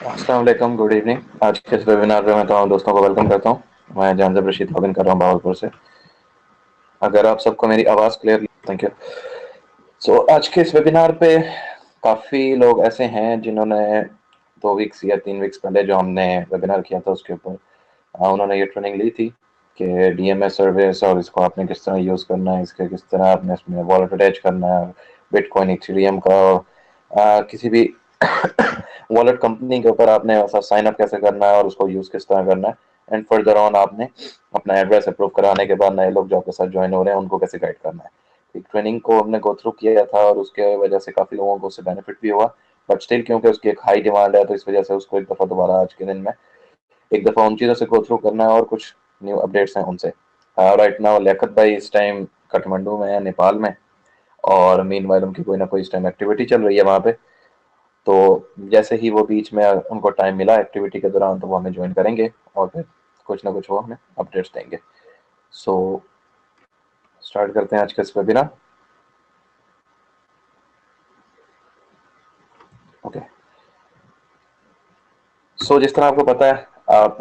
अस्सलाम वालेकुम, good evening. आज के इस वेबिनार में मैं तमाम दोस्तों को वेलकम करता हूँ। मैं जानजब रशीद लॉगिन कर रहा हूँ भावलपुर से। अगर आप सबको मेरी आवाज़ क्लियर, थैंक यू। आज के इस वेबिनार पे काफ़ी लोग ऐसे हैं जिन्होंने 2 वीक्स या 3 वीक्स पहले जो हमने वेबिनार किया था उसके ऊपर उन्होंने ये ट्रेनिंग ली थी कि डीएमएस सर्विस और इसको आपने किस तरह यूज़ करना है, इसके किस तरह आपने इसमें वॉलेट अटैच करना है, बिटकॉइन इथेरियम का, किसी भी वॉलेट कंपनी के ऊपर आपने ऐसा साइन अप कैसे करना है और उसको यूज़ किस तरह करना है, एंड फर्दर ऑन आपने अपना एड्रेस अप्रूव कराने के बाद नए लोग जो आपके साथ ज्वाइन हो रहे हैं उनको कैसे गाइड करना है। एक ट्रेनिंग को हमने गो थ्रू किया था और उसके वजह से काफ़ी लोगों को उससे बेनिफिट भी हुआ, बट स्टिल क्योंकि उसकी एक हाई डिमांड है तो इस वजह से उसको एक दफ़ा दोबारा आज के दिन में एक दफ़ा उन चीज़ों से गो थ्रू करना है और कुछ न्यू अपडेट्स हैं उनसे। राइट नाउ लियाकत भाई इस टाइम काठमांडू में है, नेपाल में, और मीन वाइल उनकी कोई ना कोई इस टाइम एक्टिविटी चल रही है वहाँ पे। तो जैसे ही वो बीच में उनको टाइम मिला एक्टिविटी के दौरान तो वो हमें ज्वाइन करेंगे और फिर कुछ ना कुछ वो हमें अपडेट्स देंगे। सो स्टार्ट करते हैं आज का इस वेबिनार। ओके। जिस तरह आपको पता है, आप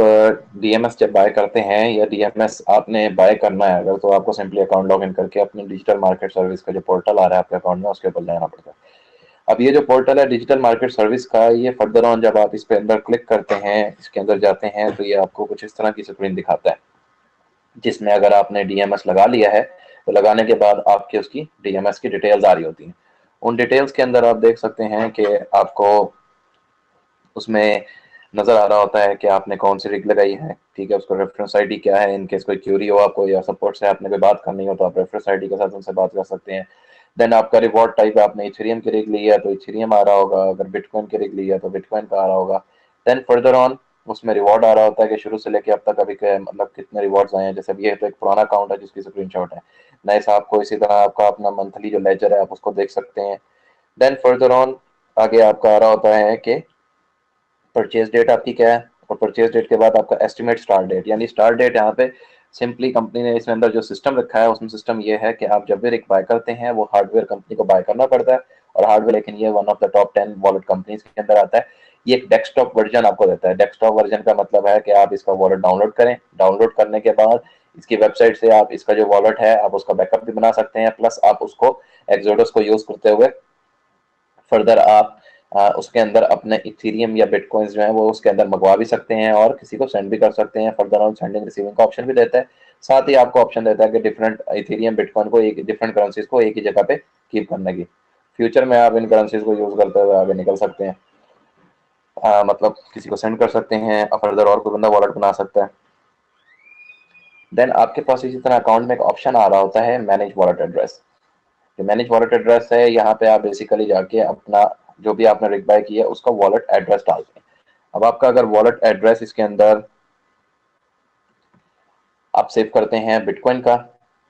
डीएमएस जब बाय करते हैं या डीएमएस आपने बाय करना है अगर, तो आपको सिंपली अकाउंट लॉगिन करके अपने डिजिटल मार्केट सर्विस का जो पोर्टल आ रहा है आपके अकाउंट में उसके ऊपर जाना पड़ता है। अब ये जो पोर्टल है डिजिटल मार्केट सर्विस का, ये फर्दर ऑन जब आप इस पे अंदर क्लिक करते हैं, इसके अंदर जाते हैं, तो ये आपको कुछ इस तरह की स्क्रीन दिखाता है जिसमें अगर आपने डीएमएस लगा लिया है तो लगाने के बाद आपके उसकी डीएमएस की डिटेल्स आ रही होती हैं। उन डिटेल्स के अंदर आप देख सकते हैं कि आपको उसमें नज़र आ रहा होता है कि आपने कौन सी रिग लगाई है, ठीक है, उसका रेफरेंस आईडी क्या है, इनकेस कोई क्यूरी हो आपको या सपोर्ट से आपने कोई बात करनी हो तो आप रेफरेंस आईडी के साथ उनसे बात कर सकते हैं। देन आपका रिवॉर्ड टाइप, आपने इथेरियम की रिग ली है तो इथेरियम आ रहा होगा, अगर बिटकॉइन की रिग ली है तो बिटकॉइन का आ रहा होगा। देन फर्दर ऑन उसमें रिवॉर्ड आ रहा होता है कि शुरू से लेके अब तक अभी के मतलब कितने रिवॉर्ड्स आए हैं। जैसे ये तो एक पुराना अकाउंट है जिसकी स्क्रीनशॉट है, नए साहब को इसी तरह आपका अपना मंथली जो लेजर है आप उसको देख सकते हैं। देन फर्दर ऑन आगे आपका आ रहा होता है कि परचेज डेट आपकी क्या है, और परचेज डेट के बाद आपका एस्टिमेट स्टार्ट डेट, यानी स्टार्ट डेट यहाँ पे सिंपली कंपनी ने इसमें अंदर जो सिस्टम रखा है उसमें सिस्टम ये है कि आप जब भी एक बाय करते हैं वो हार्डवेयर कंपनी को बाय करना पड़ता है, और हार्डवेयर लेकिन ये one of the top 10 wallet companies के अंदर आता है। ये एक डेस्कटॉप वर्जन आपको देता है। डेस्कटॉप वर्जन का मतलब है कि आप इसका वॉलेट डाउनलोड करें, डाउनलोड करने के बाद इसकी वेबसाइट से आप इसका जो वॉलेट है आप उसका बैकअप भी बना सकते हैं, प्लस आप उसको एक्सोडस को यूज करते हुए फर्दर आप उसके अंदर अपने इथेरियम या बिटकॉइंस जो है वो उसके अंदर मंगवा भी सकते हैं और किसी को सेंड भी कर सकते हैं। फर्दर ऑन सेंडिंग रिसीविंग का ऑप्शन भी देता है। साथ ही आपको ऑप्शन देता है कि डिफरेंट इथेरियम बिटकॉइन को एक डिफरेंट करेंसीज को एक ही जगह पे कीप करने की। फ्यूचर में आप इन करेंसीज को यूज करते हुए आगे निकल सकते हैं, मतलब किसी को सेंड कर सकते हैं, फर्दर और कोई बंदा वॉलेट बना सकता है। देन आपके पास इसी तरह अकाउंट में एक ऑप्शन आ रहा होता है मैनेज वॉलेट एड्रेस। जो मैनेज वॉलेट एड्रेस है, यहाँ पे आप बेसिकली जाके अपना जो भी आपने रिक बाय किया है उसका वॉलेट एड्रेस डालते हैं। अब आपका अगर वॉलेट एड्रेस इसके अंदर आप सेव करते हैं बिटकॉइन का,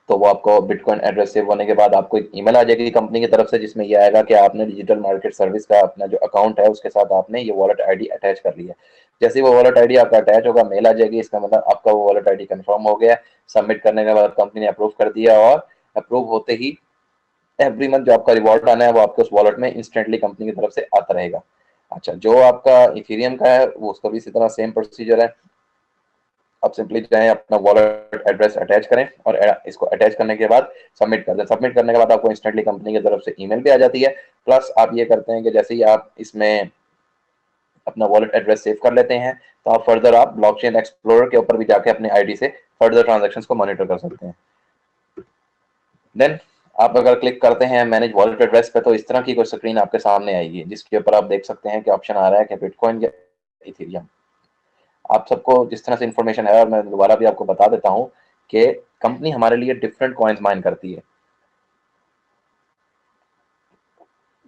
तो वो आपको बिटकॉइन एड्रेस सेव होने के बाद आपको एक ईमेल आ जाएगी कंपनी की तरफ से जिसमें ये आएगा कि आपने डिजिटल मार्केट सर्विस का अपना जो अकाउंट है उसके साथ आपने ये वॉलेट आईडी अटैच कर लिया है। जैसे ही वो वॉलेट आईडी आपका अटैच होगा मेल आ जाएगी, इसका मतलब आपका वो वॉलेट आईडी कंफर्म हो गया। सबमिट करने के बाद कंपनी ने अप्रूव कर दिया, और अप्रूव होते ही एवरी मंथ जो आपका रिवॉर्ड आना है वो आपके उस वॉलेट में इंस्टेंटली कंपनी की तरफ से आता रहेगा। अच्छा, जो आपका इथेरियम का है वो उसका भी इसी तरह सेम प्रोसीजर है। आप सिंपली चाहें अपना वॉलेट एड्रेस अटैच करें और इसको अटैच करने के बाद सबमिट कर दें। सबमिट करने के बाद आपको इंस्टेंटली कंपनी की तरफ से ईमेल भी आ जाती है। प्लस आप ये करते हैं कि जैसे ही आप इसमें अपना वॉलेट एड्रेस सेव कर लेते हैं तो आप फर्दर आप ब्लॉकचेन एक्सप्लोरर के ऊपर भी जाके अपने आईडी से फर्दर ट्रांजैक्शंस को मॉनिटर कर सकते हैं। देन आप अगर क्लिक करते हैं मैनेज वॉलेट एड्रेस पे तो इस तरह की कोई स्क्रीन आपके सामने आएगी जिसके ऊपर आप देख सकते हैं कि ऑप्शन आ रहा है कि बिटकॉइन या इथेरियम। आप सबको जिस तरह से इंफॉर्मेशन है, और मैं दोबारा भी आपको बता देता हूँ कि कंपनी हमारे लिए डिफरेंट कॉइन्स माइन करती है।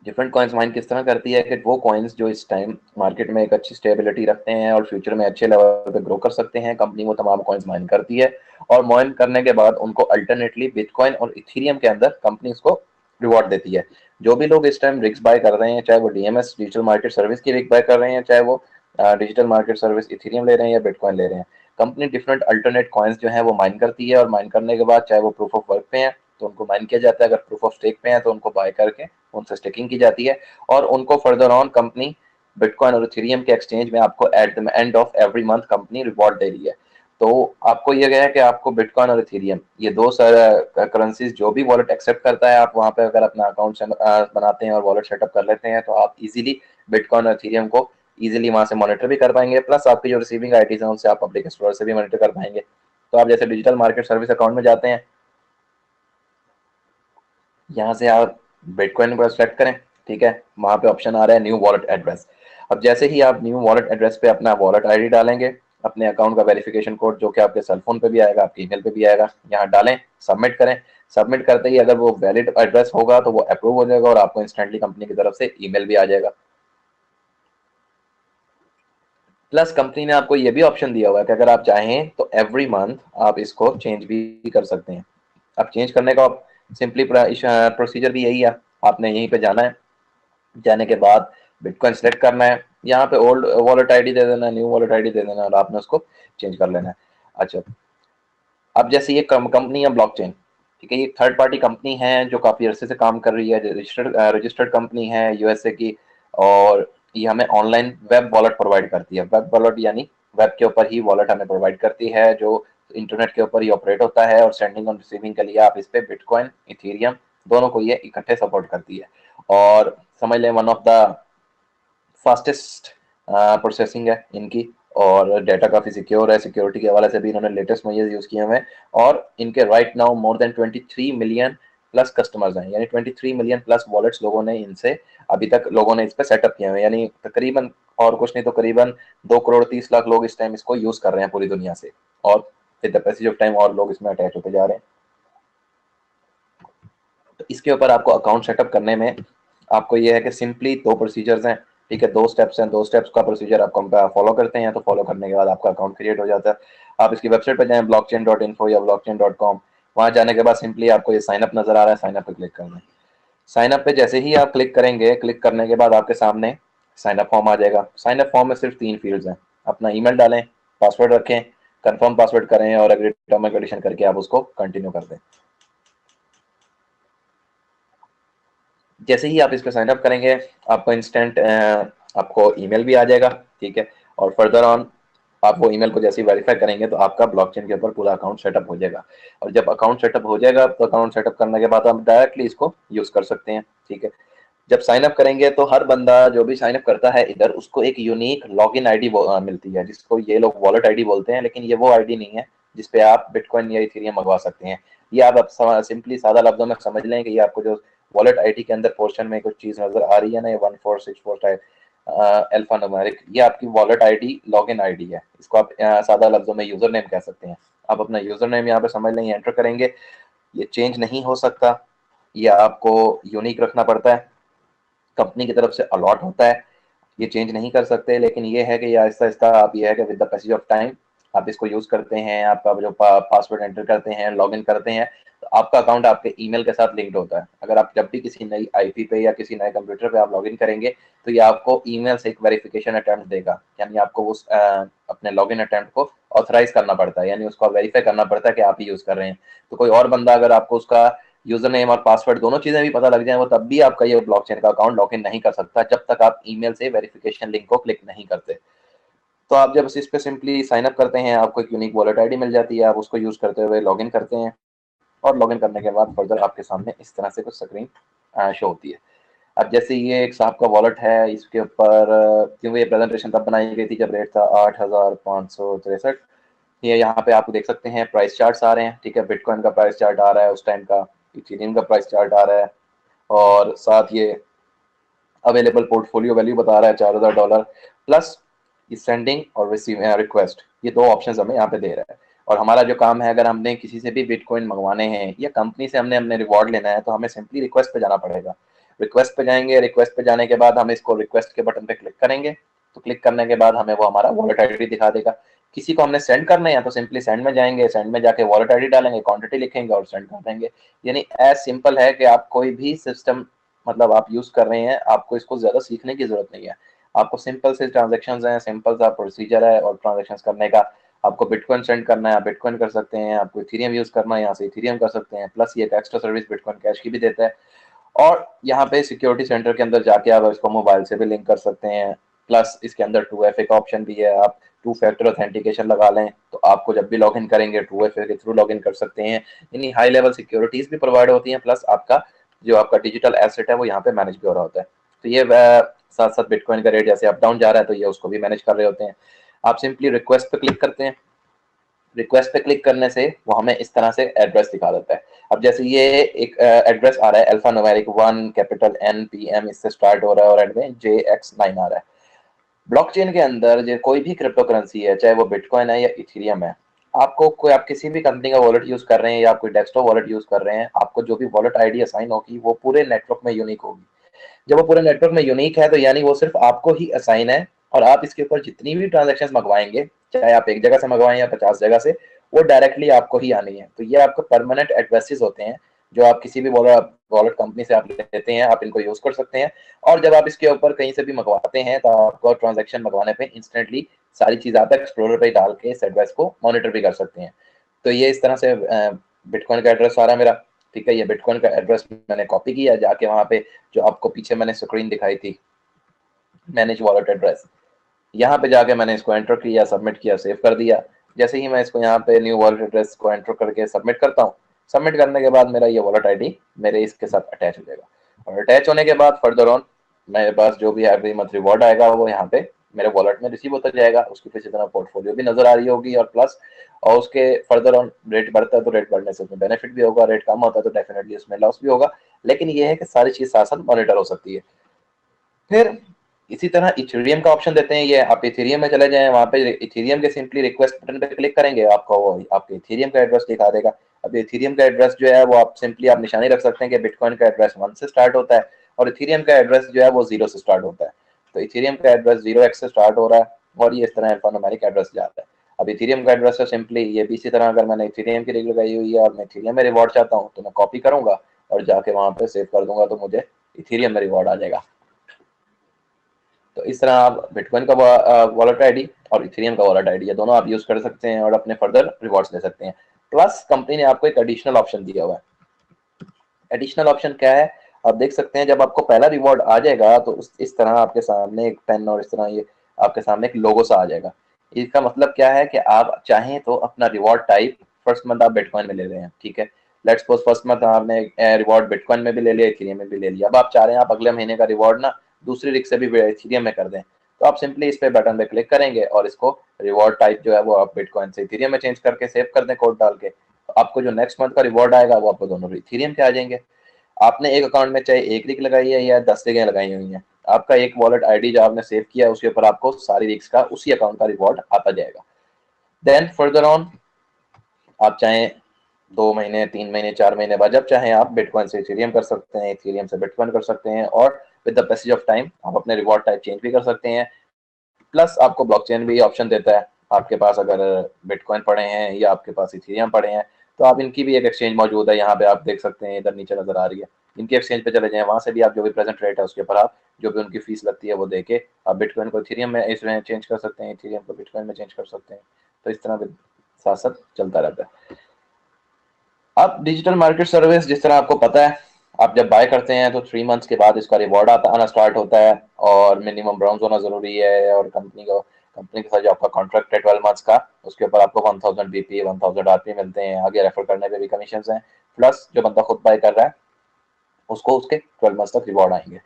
डिफरेंट कॉइन्स माइन किस तरह करती है कि वो कॉइन्स जो इस टाइम मार्केट में एक अच्छी स्टेबिलिटी रखते हैं और फ्यूचर में अच्छे लेवल पे ग्रो कर सकते हैं, कंपनी वो तमाम कॉइन्स माइन करती है, और माइन करने के बाद उनको अल्टरनेटली बिटकॉइन और इथेरियम के अंदर कंपनी उसको रिवॉर्ड देती है। जो भी लोग इस टाइम रिग्स बाय कर रहे हैं, चाहे वो डीएमएस डिजिटल मार्केट सर्विस की रिग बाय कर रहे हैं, चाहे वो डिजिटल मार्केट सर्विस इथेरियम ले रहे हैं या बिटकॉइन ले रहे हैं, कंपनी डिफरेंट अल्टरनेट कॉइन्स जो है वो माइन करती है, और माइन करने के बाद चाहे वो प्रूफ ऑफ वर्क पे हैं तो उनको माइन किया जाता है, अगर प्रूफ ऑफ स्टेक पे हैं तो उनको बाय करके उनसे स्टेकिंग की जाती है, और उनको फर्दर ऑन कंपनी बिटकॉइन और इथेरियम के एक्सचेंज में आपको at the end of every month company reward दे रही है। तो आपको ये गया है कि आपको बिटकॉइन और इथेरियम ये दो करेंसीज जो भी वॉलेट एक्सेप्ट करता है, आप वहां पे अगर अपना अकाउंट बनाते हैं और वॉलेट सेटअप कर लेते हैं तो आप इजीली बिटकॉइन और इथेरियम को इजीली वहां से मॉनिटर भी कर पाएंगे, प्लस आपकी जो रिसीविंग आईडीज हैं उनसे आप पब्लिक एक्सप्लोरर से भी मॉनिटर कर पाएंगे। तो आप जैसे डिजिटल मार्केट सर्विस अकाउंट में जाते हैं, यहाँ से आप बिटकॉइन को सेलेक्ट करें, ठीक है, वहां पे ऑप्शन आ रहा है न्यू वॉलेट एड्रेस। अब जैसे ही आप न्यू वॉलेट एड्रेस पे अपना वॉलेट आईडी डालेंगे, अपने अकाउंट का वेरिफिकेशन कोड जो कि आपके सेलफोन पे भी आएगा, आपके ईमेल पे भी आएगा, यहाँ डालें, सबमिट करें। सबमिट करते ही अगर वो वैलिड एड्रेस होगा तो वो अप्रूव हो जाएगा और आपको इंस्टेंटली कंपनी की तरफ से ईमेल भी आ जाएगा। प्लस कंपनी ने आपको ये भी ऑप्शन दिया हुआ है कि अगर आप चाहें तो एवरी मंथ आप इसको चेंज भी कर सकते हैं। अब चेंज करने का सिंपली प्रोसीजर भी यही है, आपने यहीं पे जाना है, जाने के बाद बिटकॉइन सेलेक्ट करना है, यहाँ पे ओल्ड वॉलेट आईडी दे देना है, न्यू वॉलेट आईडी दे देना है और आपने उसको चेंज कर लेना है। अच्छा, अब जैसे ये कंपनी है ब्लॉकचेन, ठीक है, ये थर्ड पार्टी कंपनी है जो काफी अरसे से काम कर रही है, रजिस्टर्ड कंपनी है यूएसए की, और ये हमें ऑनलाइन वेब वॉलेट प्रोवाइड करती है। वेब वॉलेट यानी वेब के ऊपर ही वॉलेट हमें प्रोवाइड करती है जो इंटरनेट के ऊपर ही ऑपरेट होता है, और सेंडिंग और रिसीविंग के लिए आप इस पे बिटकॉइन इथेरियम दोनों को ये इकट्ठे सपोर्ट करती है। और समझ लें one of the fastest processing है इनकी, और डाटा काफ़ी सिक्योर है, सिक्योरिटी के हवाले से भी इन्होंने लेटेस्ट मेजर्स यूज़ किए हुए हैं। और इनके right now more than 23 million plus customers हैं, यानी 23 मिलियन प्लस वॉलेट्स लोगों ने इनसे अभी तक लोगों ने इस पर सेटअप किए हुए हैं, यानी तकरीबन और कुछ नहीं तो करीबन 2 करोड़ 30 लाख लोग इस टाइम इसको यूज़ कर रहे हैं पूरी दुनिया से, और with the passage of time और लोग इसमें अटैच होते जा रहे हैं। तो इसके ऊपर आपको अकाउंट सेटअप करने में आपको ये है कि सिंपली दो प्रोसीजर्स हैं, ठीक है, दो स्टेप्स हैं, दो स्टेप्स का प्रोसीजर आपको फॉलो करते हैं तो फॉलो करने के बाद आपका अकाउंट क्रिएट हो जाता है। आप इसकी वेबसाइट पर जाएं blockchain.info या blockchain.com, वहाँ जाने के बाद सिंपली आपको ये साइन अप नजर आ रहा है, साइन अप पे क्लिक कर दें। साइन अप पे जैसे ही आप क्लिक करेंगे, क्लिक करने के बाद आपके सामने साइन अप फॉर्म आ जाएगा। साइन अप फॉर्म में सिर्फ 3 फील्ड्स हैं, अपना ईमेल डालें, पासवर्ड रखें, कंफर्म पासवर्ड करें और एग्री टर्म एंड कंडीशन करके आप उसको कंटिन्यू कर दें। जैसे ही आप इस पर साइन अप करेंगे आपको इंस्टेंट आपको ईमेल भी आ जाएगा, ठीक है, और फर्दर ऑन आप वो ईमेल को जैसे ही वेरीफाई करेंगे तो आपका ब्लॉकचेन के ऊपर पूरा अकाउंट सेटअप हो जाएगा। और जब अकाउंट सेटअप हो जाएगा तो अकाउंट सेटअप करने के बाद आप डायरेक्टली इसको यूज कर सकते हैं, ठीक है। जब साइन अप करेंगे तो हर बंदा जो भी साइन अप करता है इधर उसको एक यूनिक लॉगिन आईडी मिलती है, जिसको ये लोग वॉलेट आईडी बोलते हैं, लेकिन ये वो आईडी नहीं है जिसपे आप बिटकॉइन या इथेरियम मंगवा सकते हैं। ये आप सिंपली सादा लफ्जों में समझ लें कि ये आपको जो वॉलेट आईडी के अंदर पोर्शन में कुछ चीज नजर आ रही है ना, ये 1464 टाइप अल्फा न्यूमेरिक, ये आपकी वॉलेट आईडी लॉगिन आईडी है, इसको आप सादा लफ्जों में यूजर नेम कह सकते हैं। आप अपना यूजर नेम यहाँ पे समझ लें, एंटर करेंगे, ये चेंज नहीं हो सकता, ये आपको यूनिक रखना पड़ता है, कंपनी की तरफ से अलॉट होता है, ये चेंज नहीं कर सकते। लेकिन ये है कि ये आहिस्ता आहिस्ता आप ये है कि with the passage of time आप इसको यूज करते हैं, आपका जो पासवर्ड एंटर करते हैं, लॉगिन करते हैं, तो आपका अकाउंट आपके ईमेल के साथ लिंक्ड होता है। अगर आप जब भी किसी नई आईपी पे या किसी नए कंप्यूटर पे आप लॉगिन करेंगे तो ये आपको ईमेल से एक वेरिफिकेशन अटेम्प्ट देगा, यानी आपको उस अपने लॉगिन अटेम्प्ट को ऑथराइज करना पड़ता है, यानी उसको वेरीफाई करना पड़ता है कि आप ही यूज कर रहे हैं। तो कोई और बंदा अगर आपको उसका यूजर नेम और पासवर्ड दोनों चीजें भी पता लग जाए, वो तब भी आपका ये ब्लॉकचेन का अकाउंट लॉगिन नहीं कर सकता जब तक आप ईमेल से वेरिफिकेशन लिंक को क्लिक नहीं करते। तो आप जब इस पे सिंपली साइन अप करते हैं आपको एक यूनिक वॉलेट आईडी मिल जाती है, आप उसको यूज करते हुए लॉगिन करते हैं, और लॉगिन करने के बाद फर्दर आपके सामने इस तरह से कुछ स्क्रीन शो होती है। अब जैसे ये एक साहब का वॉलेट है, इसके ऊपर क्योंकि ये प्रेजेंटेशन तब बनाई गई थी जब रेट था 8,563, ये यहाँ पे आप देख सकते हैं प्राइस चार्ट्स आ रहे हैं, ठीक है, बिटकॉइन का प्राइस चार्ट आ रहा है उस टाइम का, इथेरियम का प्राइस चार्ट आ रहा है, और साथ ये अवेलेबल पोर्टफोलियो वैल्यू बता रहा है $4,000 प्लस ये सेंडिंग और रिसीविंग रिक्वेस्ट, ये दो ऑप्शंस हमें यहाँ पे दे रहा है। और हमारा जो काम है, अगर हमने किसी से भी बिटकॉइन मंगवाने हैं या कंपनी से हमने हमने रिवॉर्ड लेना है तो हमें सिंपली रिक्वेस्ट पे जाना पड़ेगा। रिक्वेस्ट पे जाएंगे, रिक्वेस्ट पे जाने के बाद हम इसको रिक्वेस्ट के बटन पे क्लिक करेंगे, तो क्लिक करने के बाद हमें वो हमारा वॉलेट आईडी दिखा देगा। किसी को हमने सेंड करना है तो सिंपली सेंड में जाएंगे, सेंड में जाके वॉलेट आईडी डालेंगे, क्वांटिटी लिखेंगे और सेंड कर देंगे। यानी एज सिंपल है कि आप कोई भी सिस्टम मतलब आप यूज कर रहे हैं, आपको इसको ज्यादा सीखने की जरूरत नहीं है। आपको सिंपल से ट्रांजेक्शन है, सिंपल सा प्रोसीजर है और ट्रांजेक्शन करने का। आपको बिटकॉइन सेंड करना है, आप बिटकॉइन कर सकते हैं, आपको इथेरियम यूज करना है, यहाँ से इथेरियम कर सकते हैं, प्लस ये एक्स्ट्रा सर्विस बिटकॉइन कैश की भी देता है। और यहाँ पे सिक्योरिटी सेंटर के अंदर जाके आप इसको मोबाइल से भी लिंक कर सकते हैं, प्लस इसके अंदर 2FA का ऑप्शन भी है, आप 2 फैक्टर ऑथेंटिकेशन लगा लें तो आपको जब भी लॉगिन करेंगे 2FA के थ्रू लॉगिन कर सकते हैं। यानी हाई लेवल सिक्योरिटीज भी प्रोवाइड होती हैं, प्लस आपका जो आपका डिजिटल एसेट है वो यहाँ पे मैनेज भी हो रहा होता है। तो ये साथ साथ बिटकॉइन का रेट जैसे अप डाउन जा रहा है तो ये उसको भी मैनेज कर रहे होते हैं। आप सिंपली रिक्वेस्ट पे क्लिक करते हैं, रिक्वेस्ट पे क्लिक करने से वो हमें इस तरह से एड्रेस दिखा देता है। अब जैसे ये एक एड्रेस आ रहा है अल्फा न्यूमेरिक 1 कैपिटल NPM इससे स्टार्ट हो रहा है और एंड में JX9 आ रहा है। ब्लॉकचेन के अंदर जो कोई भी क्रिप्टो करेंसी है, चाहे वो बिटकॉइन है या इथेरियम है, आपको कोई आप किसी भी कंपनी का वॉलेट यूज कर रहे हैं या आप कोई डेस्कटॉप वॉलेट यूज कर रहे हैं, आपको जो भी वॉलेट आईडी असाइन होगी वो पूरे नेटवर्क में यूनिक होगी। जब वो पूरे नेटवर्क में यूनिक है तो यानी वो सिर्फ आपको ही असाइन है, और आप इसके ऊपर जितनी भी ट्रांजेक्शन मंगवाएंगे, चाहे आप एक जगह से मंगवाएं या 50 जगह से, वो डायरेक्टली आपको ही आनी है। तो ये आपको परमानेंट एड्रेसेस होते हैं जो आप किसी भी वॉलेट कंपनी से आप लेते हैं, आप इनको यूज कर सकते हैं। और जब आप इसके ऊपर कहीं से भी मंगवाते हैं तो आपको ट्रांजेक्शन मंगवाने पे इंस्टेंटली सारी चीज आप एक्सप्लोरर पे डाल के इस एड्रेस को मॉनिटर भी कर सकते हैं। तो ये इस तरह से बिटकॉइन का एड्रेस आ रहा है मेरा। ठीक है, ये बिटकॉइन का एड्रेस मैंने कॉपी किया, जाके वहां पे जो आपको पीछे मैंने स्क्रीन दिखाई थी मैनेज वॉलेट एड्रेस, यहाँ पे जाके मैंने इसको एंटर किया, सबमिट किया, सेव कर दिया। जैसे ही मैं इसको यहाँ पे न्यू वॉलेट एड्रेस को एंटर करके सबमिट करता हूँ, सबमिट करने के बाद मेरा ये वॉलेट आईडी मेरे इसके साथ अटैच हो जाएगा। और अटैच होने के बाद फर्दर ऑन मेरे पास जो भी एवरी मंथ रिवॉर्ड आएगा वो यहाँ पे मेरे वॉलेट में रिसीव होता जाएगा, उसकी पीछे तरह पोर्टफोलियो भी नजर आ रही होगी, और प्लस और उसके फर्दर ऑन रेट बढ़ता है तो रेट बढ़ने से उसमें बेनिफिट भी होगा, रेट कम होता है तो डेफिनेटली उसमें लॉस भी होगा। लेकिन ये है कि सारी चीज साथ साथ मॉनिटर हो सकती है। फिर इसी तरह इथेरियम का ऑप्शन देते हैं, ये आप इथेरियम में चले जाएं, वहां पे इथेरियम के सिंपली रिक्वेस्ट बटन पे क्लिक करेंगे, आपको वो आपके इथेरियम का एड्रेस दिखा देगा। अब इथेरियम का एड्रेस जो है वो आप सिंपली आप निशानी रख सकते हैं कि बिटकॉइन का एड्रेस 1 से स्टार्ट होता है और इथेरियम का एड्रेस जो है वो 0 से स्टार्ट होता है। तो इथेरियम का एड्रेस 0x से स्टार्ट हो रहा है और ये इस तरह अल्फान्यूमेरिक एड्रेस जाता है। अब इथेरियम का एड्रेस है सिंपली ये भी इसी तरह, अगर मैंने इथेरियम की रिंग लगाई हुई है और मैं इथेरियम में रिवॉर्ड चाहता हूँ तो मैं कॉपी करूंगा और जाके वहां पे सेव कर दूंगा तो मुझे इथेरियम में रिवॉर्ड आ जाएगा। तो इस तरह आप बिटकॉइन का वॉलेट आईडी और इथेरियम का वॉलेट आईडी ये दोनों आप यूज कर सकते हैं और अपने फर्दर रिवॉर्ड्स ले सकते हैं। प्लस कंपनी ने आपको एक एडिशनल ऑप्शन दिया हुआ है। एडिशनल ऑप्शन क्या है, आप देख सकते हैं जब आपको पहला रिवॉर्ड आ जाएगा तो इस तरह आपके सामने एक पेन और इस तरह ये आपके सामने एक लोगो सा आ जाएगा। इसका मतलब क्या है कि आप चाहें तो अपना रिवॉर्ड टाइप फर्स्ट मंथ आप बिटकॉइन में ले रहे हैं, ठीक है, लेट्स सपोज फर्स्ट मंथ आपने रिवॉर्ड बिटकॉइन में भी ले लिया, इथेरियम में भी ले लिया। अब आप चाह रहे हैं आप अगले महीने का रिवॉर्ड ना दूसरी रिग से भी इथेरियम में कर दें, तो आप सिंपली इस पे बटन पे क्लिक करेंगे और इसको रिवॉर्ड टाइप जो है वो आप बिटकॉइन से इथेरियम में चेंज करके सेव कर दें कोड डाल के, तो आपको जो नेक्स्ट मंथ का रिवॉर्ड आएगा वो आपको दोनों इथेरियम के आ जाएंगे। आपने एक अकाउंट में चाहे एक रिग लगाई है या 10 रिगें लगाई हुई हैं, आपका एक वॉलेट आईडी जो आपने सेव किया है उसके ऊपर आपको सारी रिग्स का उसी अकाउंट का रिवॉर्ड आता जाएगा। देन फर्दर ऑन आप चाहें 2 महीने 3 महीने 4 महीने बाद जब चाहें आप बिटकॉइन से इथेरियम कर सकते हैं, इथेरियम से बिटकॉइन कर सकते हैं, और with the passage of time आप अपने रिवॉर्ड टाइप चेंज भी कर सकते हैं। प्लस आपको ब्लॉकचेन भी ऑप्शन देता है, आपके पास अगर बिटकॉइन पड़े हैं या आपके पास इथेरियम पड़े हैं तो आप इनकी भी एक एक्सचेंज मौजूद है, यहाँ पे आप देख सकते हैं, इधर नीचे नजर आ रही है। इनके एक्सचेंज पे चले जाएं, वहां से भी आप जो भी प्रेजेंट रेट है उसके ऊपर आप जो भी उनकी फीस लगती है वो देके आप बिटकॉइन को इथेरियम में इसमें चेंज कर सकते हैं, इथेरियम को बिटकॉइन में चेंज कर सकते हैं। तो इस तरह साथ साथ चलता रहता है। अब डिजिटल मार्केट सर्विस जिस तरह आपको पता है, आप जब बाय करते हैं तो 3 मंथ्स के बाद इसका रिवॉर्ड आना स्टार्ट होता है और मिनिमम ब्राउन्स होना जरूरी है, और कंपनी के साथ जो आपका कॉन्ट्रैक्ट है 12 मंथ्स का उसके ऊपर आपको 1000 BP 1000 RP मिलते हैं, आगे रेफर करने पे भी कमीशन हैं, प्लस जो बंदा खुद बाय कर रहा है उसको उसके 12 मंथ्स तक रिवॉर्ड आएंगे।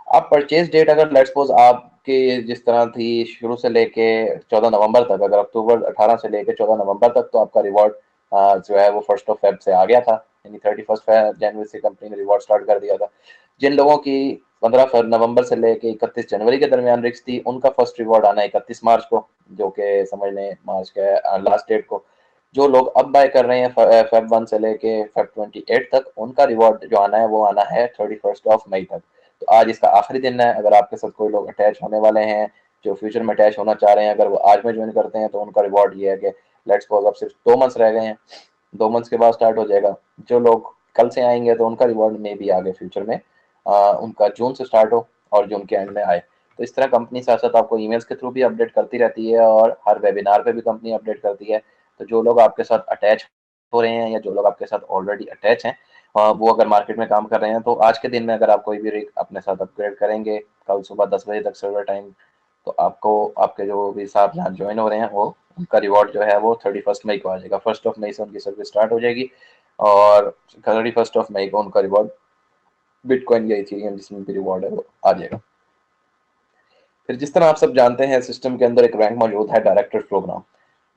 आप परचेज डेट अगर लेट्स सपोज आपके जिस तरह थी शुरू से लेके 14 नवंबर तक, अगर अक्टूबर 18 से लेके 14 नवंबर तक तो आपका रिवॉर्ड जो है वो 1 Feb से आ गया था, यानी 31 जनवरी से कंपनी ने रिवॉर्ड स्टार्ट कर दिया था। जिन लोगों की 15 नवंबर से लेके 31 जनवरी के दरमियान रिक्स थी उनका फर्स्ट रिवॉर्ड आना 31 मार्च को, जो कि समझ लें मार्च के लास्ट डेट को। जो लोग अब बाय कर रहे हैं Feb 1 से लेके Feb 28 तक, उनका रिवॉर्ड जो आना है वो आना है 31 मई तक। तो आज इसका आखिरी दिन है, अगर आपके साथ कोई लोग अटैच होने वाले हैं जो फ्यूचर में अटैच होना चाह रहे हैं, अगर वो आज में ज्वाइन करते हैं तो उनका रिवॉर्ड ये है कि लेट्स सपोज अब सिर्फ 2 मंथ्स रह गए हैं, 2 मंथ्स के बाद स्टार्ट हो जाएगा। जो लोग कल से आएंगे तो उनका रिवॉर्ड में भी आगे फ्यूचर में उनका जून से स्टार्ट हो और जून के एंड में आए। तो इस तरह कंपनी साथ साथ आपको ईमेल्स के थ्रू भी अपडेट करती रहती है और हर वेबिनार पे भी कंपनी अपडेट करती है। तो जो लोग आपके साथ अटैच हो रहे हैं या जो लोग आपके साथ ऑलरेडी अटैच हैं, वो अगर मार्केट में काम कर रहे हैं तो आज के दिन में अगर आप कोई भी रिग अपने साथ अपग्रेड करेंगे कल सुबह 10 बजे तक सर्वर टाइम, तो आपको आपके जो भी साहब यहाँ ज्वाइन हो रहे हैं वो उनका रिवॉर्ड जो है वो 31 मई को आ जाएगा। 1 मई से उनकी सर्विस स्टार्ट हो जाएगी और 31 मई को उनका रिवॉर्ड बिटकॉइन या इथेरियम जिसमें भी रिवॉर्ड है वो आ जाएगा। फिर जिस तरह आप सब जानते हैं सिस्टम के अंदर एक रैंक मौजूद है directors program.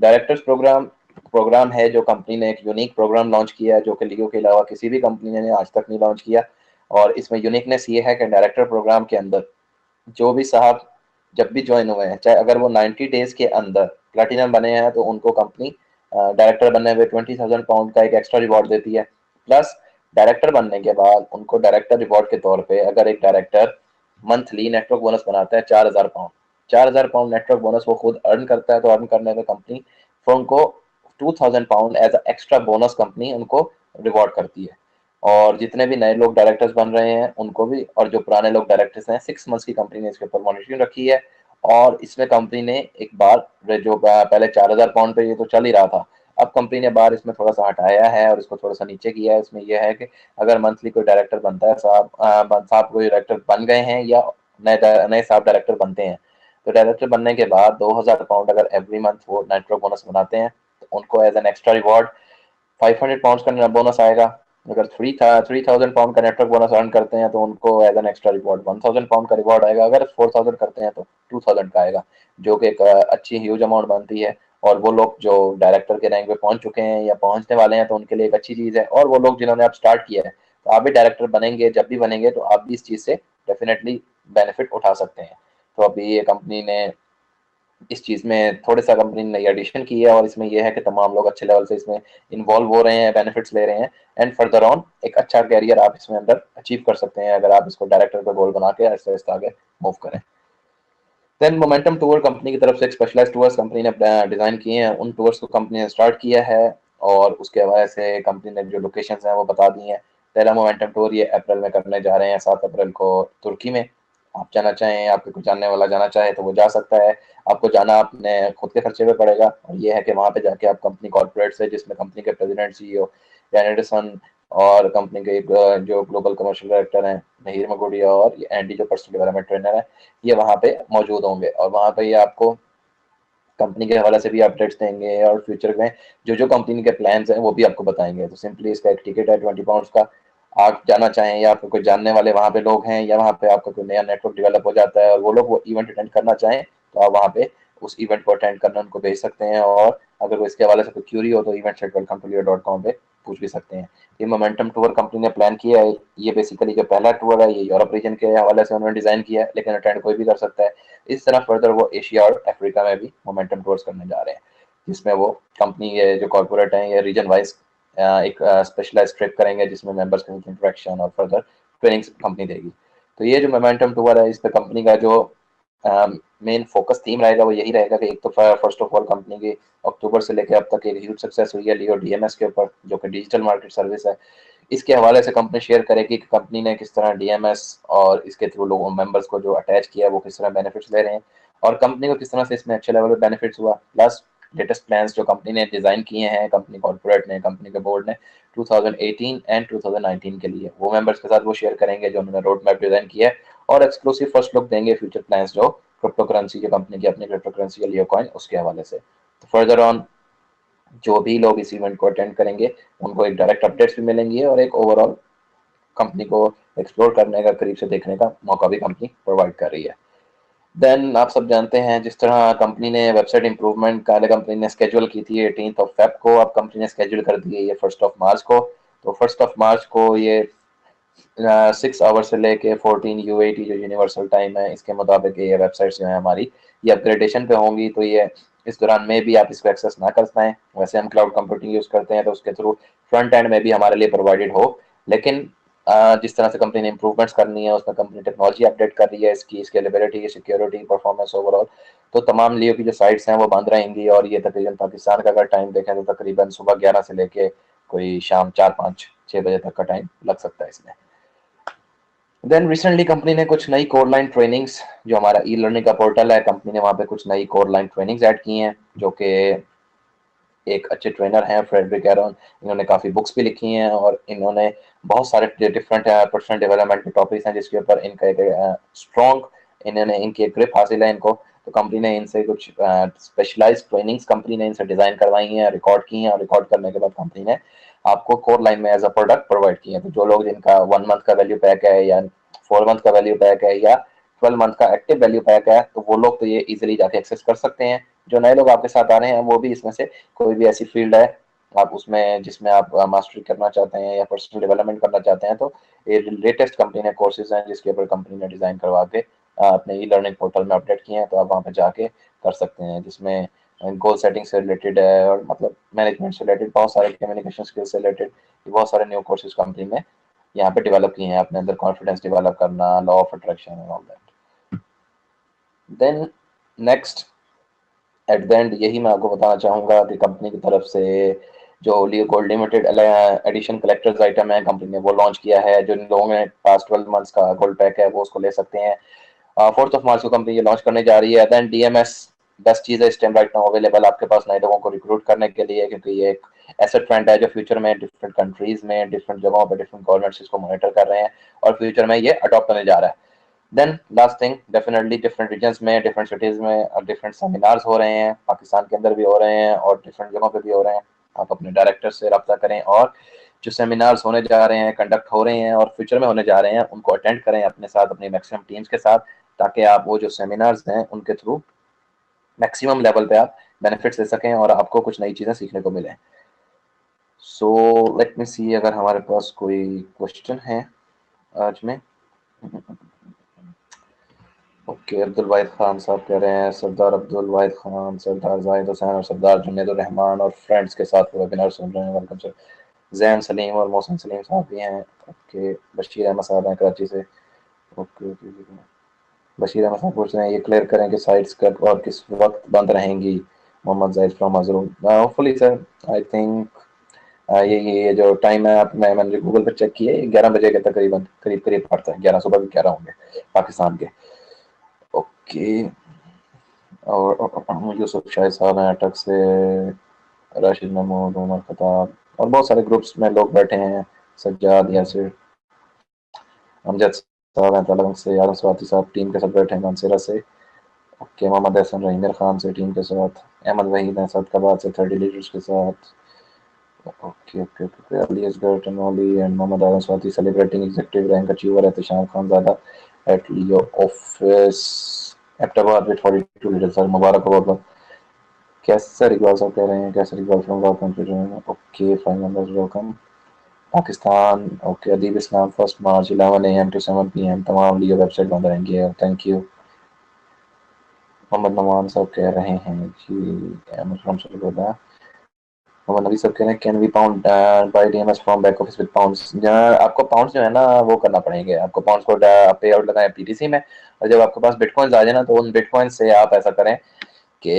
Directors program program है जो कंपनी ने एक यूनिक प्रोग्राम लॉन्च किया है जो कि लियो के अलावा किसी भी कंपनी ने आज तक नहीं लॉन्च किया। और इसमें यूनिकनेस ये है कि डायरेक्टर प्रोग्राम के अंदर जो भी साहब जब भी ज्वाइन हुए हैं, चाहे अगर वो 90 डेज के अंदर प्लेटिनम बने हैं तो उनको कंपनी डायरेक्टर बनने में 20,000 पाउंड का एक एक्स्ट्रा रिवॉर्ड देती है। प्लस डायरेक्टर बनने के बाद उनको डायरेक्टर रिवॉर्ड के तौर पे अगर एक डायरेक्टर मंथली नेटवर्क बोनस बनाता है 4,000 पाउंड, 4,000 पाउंड नेटवर्क बोनस वो खुद अर्न करता है, तो अर्न करने में कंपनी फर्म को 2,000 pound as extra bonus company उनको रिवॉर्ड करती है। और जितने भी नए लोग डायरेक्टर्स बन रहे हैं उनको भी, और जो पुराने लोग डायरेक्टर्स हैं, 6 मंथ्स की कंपनी ने इसके ऊपर मॉनिटरिंग रखी है। और इसमें कंपनी ने एक बार जो पहले 4,000 पाउंड पे ये तो चल ही रहा था, अब कंपनी ने बार इसमें थोड़ा सा हटाया है और इसको थोड़ा सा नीचे किया है। इसमें यह है कि अगर मंथली कोई डायरेक्टर बनता है, साहब कोई डायरेक्टर बन गए हैं या नए साहब डायरेक्टर बनते हैं, तो डायरेक्टर बनने के बाद 2,000 पाउंड अगर एवरी मंथ वो नेटवर्क बोनस बनाते हैं तो उनको as an extra reward 500 pound का बोनस आएगा। अगर 3,000 पाउंड का नेटवर्क बोनस अर्न करते हैं तो उनको as an extra reward 1,000 pound का रिवॉर्ड आएगा। अगर 4,000 करते हैं तो 2,000 का आएगा, जो कि एक अच्छी ह्यूज अमाउंट बनती है। और वो लोग जो डायरेक्टर के रैंक पे पहुंच चुके हैं या पहुंचने वाले हैं तो उनके लिए एक अच्छी चीज़ है। और वो लोग जिन्होंने अब स्टार्ट किया है, तो आप भी डायरेक्टर बनेंगे, जब भी बनेंगे तो आप भी इस चीज़ से डेफिनेटली बेनिफिट उठा सकते हैं। तो अभी ये कंपनी ने इस चीज़ में थोड़े सा कंपनी ने नई एडिशन की है और इसमें यह है कि तमाम लोग अच्छे लेवल से इसमें इन्वॉल्व हो रहे हैं, बेनिफिट्स ले रहे हैं। एंड फर्दर ऑन एक अच्छा कैरियर आप इसमें अंदर अचीव कर सकते हैं अगर आप इसको डायरेक्टर का गोल बना के आहिस्ता आहिस्ता आगे मूव करें। देन मोमेंटम टूर कंपनी की तरफ से एक स्पेशलाइज्ड टूर्स कंपनी ने डिज़ाइन किए हैं, उन टूर्स को कंपनी ने स्टार्ट किया है और उसके हवाले से कंपनी ने जो लोकेशंस हैं वो बता दी हैं। पहला मोमेंटम टूर ये अप्रैल में करने जा रहे हैं, 7 अप्रैल को तुर्की में। आप जाना चाहें, आपके कुछ जानने वाला जाना चाहे तो वो जा सकता है। आपको जाना अपने खुद के खर्चे पे पड़ेगा और ये है कि वहाँ पे जाके आप कंपनी कॉर्पोरेट से, जिसमें कंपनी के प्रेसिडेंट सीईओ एंडरसन और कंपनी के जो ग्लोबल कमर्शियल डायरेक्टर हैं नहीर मगोडिया और एंडी जो पर्सनल डेवलपमेंट ट्रेनर है, ये वहाँ पे मौजूद होंगे और वहाँ पे ये आपको कंपनी के हवाले से भी अपडेट्स देंगे और फ्यूचर में जो कंपनी के प्लान्स हैं वो भी आपको बताएंगे। तो सिंपली इसका एक टिकट है 20 पाउंड का। आप जाना चाहें या आपको कोई जानने वाले वहाँ पे लोग हैं या वहाँ पे आपका कोई नया नेटवर्क डेवलप हो जाता है और वो लोग वो इवेंट अटेंड करना चाहें, तो आप वहाँ पे उस इवेंट को अटेंड करना उनको भेज सकते हैं। और अगर कोई इसके हवाले से कोई क्यूरी हो तो events@welcometoleo.com पे पूछ भी सकते हैं। ये मोमेंटम टूर कंपनी ने प्लान किया है। ये बेसिकली जो पहला टूर है ये यूरोप रीजन के हवाले से उन्होंने डिज़ाइन किया है, लेकिन अटेंड कोई भी कर सकता है। इस तरह फर्दर वो एशिया और अफ्रीका में भी मोमेंटम टूर्स करने जा रहे हैं, जिसमें वो कंपनी ये जो कॉर्पोरेट हैं ये रीजन वाइज एक स्पेशलाइज ट्रिप करेंगे जिसमें मेंबर्स के साथ इंटरेक्शन और फर्दर ट्रेनिंग्स कंपनी देगी। तो ये जो मोमेंटम टूर है इस पर कंपनी का जो मेन फोकस थीम रहेगा वो यही रहेगा कि एक तो फर्स्ट ऑफ ऑल कंपनी की अक्टूबर से लेकर अब तक एक ह्यूज सक्सेस हुई है लियो डीएमएस के ऊपर, जो कि डिजिटल मार्केट सर्विस है। इसके हवाले से कंपनी शेयर करेगी कि कंपनी ने किस तरह डीएमएस और इसके थ्रू लोगों मेंबर्स को जो अटैच किया है वो किस तरह बेनिफिट्स ले रहे हैं और कंपनी को किस तरह से इसमें अच्छे लेवल पे बेनिफिट्स हुआ। प्लस लेटेस्ट प्लान्स जो कंपनी ने डिज़ाइन किए हैं, कंपनी कॉर्पोरेट ने, कंपनी के बोर्ड ने 2018 एंड 2019 के लिए, वो मेंबर्स के साथ वो शेयर करेंगे जो उन्होंने रोड मैप डिज़ाइन किया है। और एक्सक्लूसिव फर्स्ट लुक देंगे फ्यूचर प्लान्स जो क्रिप्टो करेंसी जो कंपनी की अपनी क्रिप्टो करेंसी है लियो कॉइन, उसके हवाले से। तो फर्दर ऑन जो भी लोग इस इवेंट को अटेंड करेंगे उनको एक डायरेक्ट अपडेट्स भी मिलेंगी और एक ओवरऑल कंपनी को एक्सप्लोर करने का, करीब से देखने का मौका भी कंपनी प्रोवाइड कर रही है। देन आप सब जानते हैं जिस तरह कंपनी ने वेबसाइट इंप्रूवमेंट पहले कंपनी ने स्केड्यूल की थी 18 को, अब कंपनी ने स्केड्यूल कर दी है ये 1 मार्च को। तो 1 मार्च को ये 6 आवर से लेके 14 यूएटी जो यूनिवर्सल टाइम है इसके मुताबिक ये वेबसाइट्स जो है हमारी ये अपग्रेडेशन पे होंगी। तो ये इस दौरान में भी आप इसको एक्सेस ना कर पाएँ। वैसे हम क्लाउड कंप्यूटिंग यूज़ करते हैं तो उसके थ्रू फ्रंट एंड में भी हमारे लिए प्रोवाइडेड हो, लेकिन जिस तरह से कंपनी ने इंप्रूवमेंट्स करनी है उसमें कंपनी टेक्नोलॉजी अपडेट कर रही है, इसकी स्केलेबिलिटी, सिक्योरिटी, परफॉर्मेंस ओवरऑल। तो तमाम लियो की जो साइट्स हैं वो बंद रहेंगी और ये तकरीबन पाकिस्तान का अगर टाइम देखें तो तकरीबन सुबह 11 से लेके कोई शाम 4, 5, 6 बजे तक का टाइम लग सकता है इसमें। देन रिसेंटली कंपनी ने कुछ नई कोर लाइन ट्रेनिंग्स, जो हमारा ई लर्निंग का पोर्टल है, कंपनी ने वहाँ पे कुछ नई कोर लाइन ट्रेनिंग्स ऐड की हैं जो कि एक अच्छे ट्रेनर हैं फ्रेडरिक एरन, इन्होंने काफ़ी बुक्स भी लिखी हैं और इन्होंने बहुत सारे डिफरेंट पर्सनल डेवलपमेंट के टॉपिक्स हैं जिसके ऊपर इनका एक स्ट्रॉन्ग इन्होंने इनकी एक ग्रिप हासिल है इनको। तो कंपनी ने इनसे कुछ स्पेशलाइज्ड ट्रेनिंग्स कंपनी ने इनसे डिज़ाइन करवाई हैं, रिकॉर्ड की हैं, और रिकॉर्ड करने के बाद कंपनी ने आपको कोर लाइन में एज अ प्रोडक्ट प्रोवाइड किए हैं। तो जो लोग जिनका 1 मंथ का वैल्यू पैक है या 4 मंथ का वैल्यू पैक है या 12 मंथ का एक्टिव वैल्यू पैक है, तो वो लोग तो ये इजीली जाके एक्सेस कर सकते हैं। जो नए लोग आपके साथ आ रहे हैं वो भी इसमें से कोई भी ऐसी फील्ड है आप उसमें जिसमें आप मास्टरी करना चाहते हैं या पर्सनल डेवलपमेंट करना चाहते हैं, तो ये लेटेस्ट कंपनी ने कोर्सेज हैं जिसके ऊपर कंपनी ने डिज़ाइन करवा के अपने ई लर्निंग पोर्टल में अपडेट किए हैं। तो आप वहाँ पे जाके कर सकते हैं, जिसमें गोल सेटिंग से रिलेटेड है और मतलब मैनेजमेंट से रिलेटेड बहुत सारे, कम्युनिकेशन स्किल्स से रिलेटेड बहुत सारे न्यू कोर्सेज कंपनी ने यहाँ पे डेवलप किए हैं, अपने अंदर कॉन्फिडेंस डेवलप करना, law of attraction and all that. Then next at the end यही मैं आपको बताना चाहूँगा कि कंपनी की तरफ से जो Leo gold limited edition collectors item है कंपनी ने वो लॉन्च किया है। जो लोगों ने पास्ट 12 मंथ्स का गोल्ड पैक है वो उसको ले सकते हैं। 4th ऑफ मार्च को कंपनी ये लॉन्च करने जा रही है। देन डीएमएस बेस्ट चीज़ है इस टाइम राइट नाउ अवेलेबल आपके पास नए लोगों को रिक्रूट करने के लिए, क्योंकि ये एक ऐसा ट्रेंड है जो फ्यूचर में डिफरेंट कंट्रीज में डिफरेंट जगहों पर डिफरेंट गवर्नमेंट्स इसको मॉनिटर कर रहे हैं और फ्यूचर में ये अडॉप्ट होने जा रहा है। Then last thing, definitely different regions में डिफरेंट सिटीज में डिफरेंट सेमिनार्स हो रहे हैं, पाकिस्तान के अंदर भी हो रहे हैं और डिफरेंट जगहों पे भी हो रहे हैं। आप अपने डायरेक्टर से रब्ता करें और जो सेमिनार्स होने जा रहे हैं, कंडक्ट हो रहे हैं और फ्यूचर में होने जा रहे हैं, उनको अटेंड करें अपने साथ, अपनी मैक्सिमम टीम्स के साथ, ताकि आप वो जो सेमिनार्स हैं उनके थ्रू मैक्सिमम लेवल पे आप बेनिफिट्स ले सकें और आपको कुछ नई चीज़ें सीखने को मिलें। सो लेट मी सी अगर हमारे पास कोई क्वेश्चन है आज में। ओके, अब्दुल वाहिद खान साहब कह रहे हैं सरदार अब्दुल वाहिद खान, सरदार जाहिद हुसैन और सरदार जुनैदुर रहमान और फ्रेंड्स के साथ वेबिनार सुन रहे हैं। Welcome sir. जैन सलीम और मोहसिन सलीम साहब भी हैं। ओके, बशीर अहमद साहब हैं कराची से। Okay okay okay. Bashir Ahmad साहब पूछ रहे हैं ये क्लियर करें कि साइट्स कब और किस वक्त बंद रहेंगी। मोहम्मद जाहिद फ्रॉम मजरूम। होपफुली सर, आई थिंक ये जो टाइम है आप मैंने गूगल पर चेक किया, 11 बजे के तकरीबन करीब करीब पड़ता है। 11 सुबह के 11 होंगे पाकिस्तान के। ओके, और यूसुफ शाहिद साहब हैं अटक से, राशिद महमूद, उमर खताब और बहुत सारे ग्रुप्स में लोग बैठे हैं। सज्जाद यासिर, अमजद साहब हैं तलंग से, आलम स्वाति साहब टीम के साथ बैठे हैं मानसेरा से। ओके, मोहम्मद हसन रहीमर खान से टीम के साथ, अहमद वहीद हैं सदकाबाद से 30 लीडर्स के साथ। Okay okay okay, Ali Asghar Tanoli and Mohammad Alam Swati celebrating executive rank achiever Ehtesham Khanzada at Leo office Abbottabad with 42 leaders. Sir मुबारक हो बहुत। कैसर इकबाल साहब कह रहे हैं, Qaiser Iqbal from computer. Okay, 5 members welcome Pakistan. Okay, Adeeb Islam 1 March 11 AM to 7 PM तमाम लियो वेबसाइट बंद रहेंगे। Thank you. मोहम्मद नमान साहब कह रहे हैं जी, मोहम्मद नबी साहब कह रहे हैं can we pound by DMS from back office with pounds. आपको पाउंड्स जो है ना वो करना पड़ेंगे, आपको पाउंड्स को पे आउट लगाएं पीटीसी में, और जब आपके पास बिटकॉइंस आ जाए ना तो उन बिटकॉइन से आप ऐसा करें कि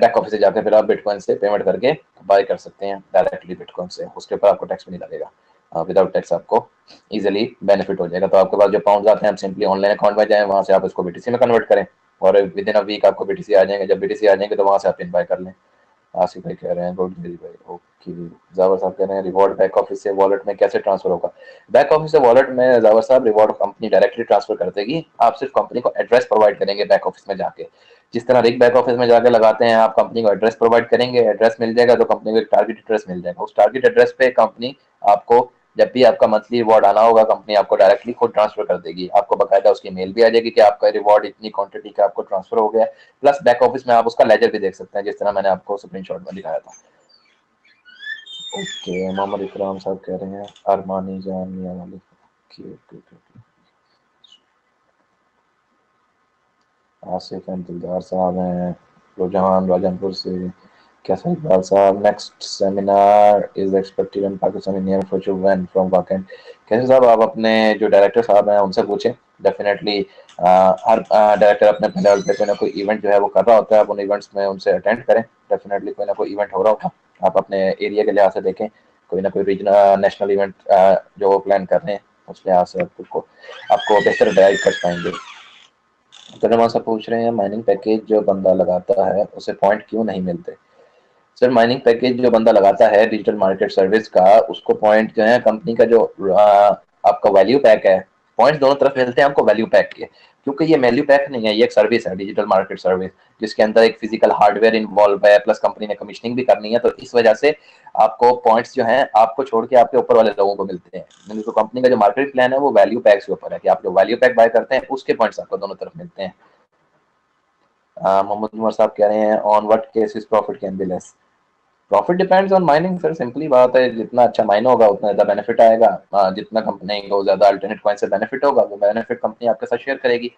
बैक ऑफिस से जाकर फिर आप बिटकॉइन से पेमेंट करके बाय कर सकते हैं डायरेक्टली बिटकॉइन से। उसके ऊपर आपको टैक्स भी नहीं लगेगा, विदाउट टैक्स आपको इजीली बेनिफिट हो जाएगा। तो आपके पास जो पाउंड आते हैं आप सिंपली ऑनलाइन अकाउंट में जाएं, वहां से आप उसको बीटीसी में कन्वर्ट करें और विद इन अ वीक आपको बीटीसी आ जाएंगे। जब बीटीसी आ जाएंगे तो वहां से आप इन बाय कर लें। आसिफ भाई कह रहे हैं गुड वेरी भाई। ओके, जावर साहब कह रहे हैं रिवॉर्ड बैक ऑफिस से वॉलेट में कैसे ट्रांसफर होगा। बैक ऑफिस से वॉलेट में जावर साहब रिवॉर्ड कंपनी डायरेक्टली ट्रांसफर कर देगी, आप सिर्फ कंपनी को एड्रेस प्रोवाइड करेंगे बैक ऑफिस में जाके। जिस तरह रिक बैक ऑफिस में जाके लगाते हैं, आप कंपनी को एड्रेस प्रोवाइड करेंगे, एड्रेस मिल जाएगा तो कंपनी को एक टारगेट एड्रेस मिल जाएगा। उस टारगेट एड्रेस पे कंपनी आपको जब भी आपका मंथली रिवॉर्ड आना होगा कंपनी आपको डायरेक्टली खुद ट्रांसफर कर देगी। आपको बकायदा उसकी मेल भी आ जाएगी कि आपका रिवॉर्ड इतनी क्वांटिटी का आपको ट्रांसफर हो गया है। प्लस बैक ऑफिस में आप उसका लेजर भी देख सकते हैं, जिस तरह मैंने आपको स्क्रीनशॉट में दिखाया था। ओके, मोहम्मद इकराम साहब कह रहे हैं अरमानी जान मियां वाली। Okay okay okay. आसिफ दिलदार साहब हैं रुझान राजनपुर से। कैसा इकबाल साहब, next seminar is expected in Pakistan in near future when from vacant. कैसे साहब, आप अपने जो डायरेक्टर साहब हैं उनसे पूछें। डेफिनेटली हर डायरेक्टर अपने अपने लेवल पे कोई ना कोई इवेंट जो है वो कर रहा होता है, आप उन इवेंट्स में उनसे अटेंड करें। डेफिनेटली कोई ना कोई इवेंट हो रहा होगा, आप अपने एरिया के लिहाज से देखें, कोई ना कोई रीजनल नेशनल इवेंट जो वो प्लान कर रहे हैं उस लिहाज से आपको बेहतर गाइड कर पाएंगे। तो रमान साहब पूछ रहे हैं माइनिंग पैकेज जो बंदा लगाता है उसे पॉइंट क्यों नहीं मिलते। सर, माइनिंग पैकेज जो बंदा लगाता है डिजिटल मार्केट सर्विस का, उसको पॉइंट जो है कंपनी का जो आपका वैल्यू पैक है, पॉइंट्स दोनों तरफ मिलते हैं आपको वैल्यू पैक के। क्योंकि ये वैल्यू पैक नहीं है, ये एक सर्विस है, डिजिटल मार्केट सर्विस, जिसके अंदर एक फिजिकल हार्डवेयर इन्वॉल्व है, प्लस कंपनी ने कमीशनिंग भी करनी है। तो इस वजह से आपको पॉइंट्स जो हैं आपको छोड़ के आपके ऊपर वाले लोगों को मिलते हैं। तो कंपनी का जो मार्केट प्लान है वो वैल्यू पैक के ऊपर है कि आप जो वैल्यू पैक बाय करते हैं उसके पॉइंट्स आपको दोनों तरफ मिलते हैं। मोहम्मद उमर साहब कह रहे हैं on what cases profit can be less. Profit depends on mining sir, simply बात है, जितना अच्छा माइन होगा उतना ज्यादा बेनिफिट आएगा। जितना कंपनी को ज्यादा अल्टरनेट कॉइन से बेनिफिट होगा वो बेनिफिट कंपनी आपके साथ शेयर करेगी।